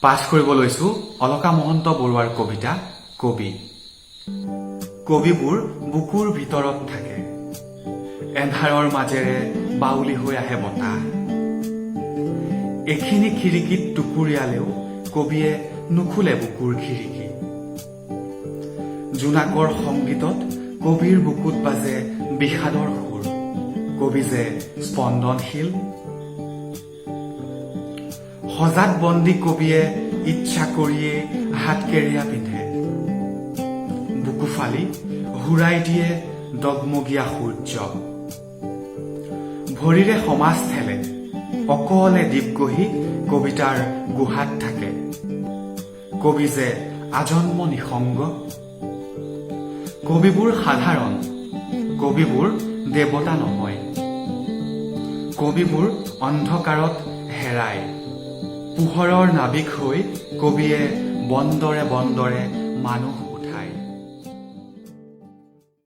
পাঠ কৰিব লৈছোঁ অলকা মহন্ত বৰুৱাৰ কবিতা কবি। কবিবোৰ বুকুৰ ভিতৰত থাকে, এন্ধাৰৰ মাজেৰে বাউলি হৈ আহে বতাহ। এখিনি খিৰিকীত টুকুৰিয়ালেও কবিয়ে নুখুলে বুকুৰ খিৰিকী। জোনাকৰ সংগীতত কবিৰ বুকুত বাজে বিষাদৰ সুৰ, কবি যে স্পন্দনশীল। সজাত বন্দী কবিয়ে ইচ্ছা কৰিয়ে হাতকেৰেয়া পিন্ধে, বুকু ফালি হুৰাই দিয়ে ডগমগীয়া সূৰ্য। ভৰিৰে সমাজ ঠেলে, অকলে দীপগহি কবিতাৰ গুহাত থাকে, কবি যে আজন্ম নিসংগ। কবিবোৰ সাধাৰণ, কবিবোৰ দেৱতা নহয়, কবিবোৰ অন্ধকাৰত হেৰাই। পোহৰৰ নাবিক হৈ কবিয়ে বন্দৰে বন্দৰে মানুহ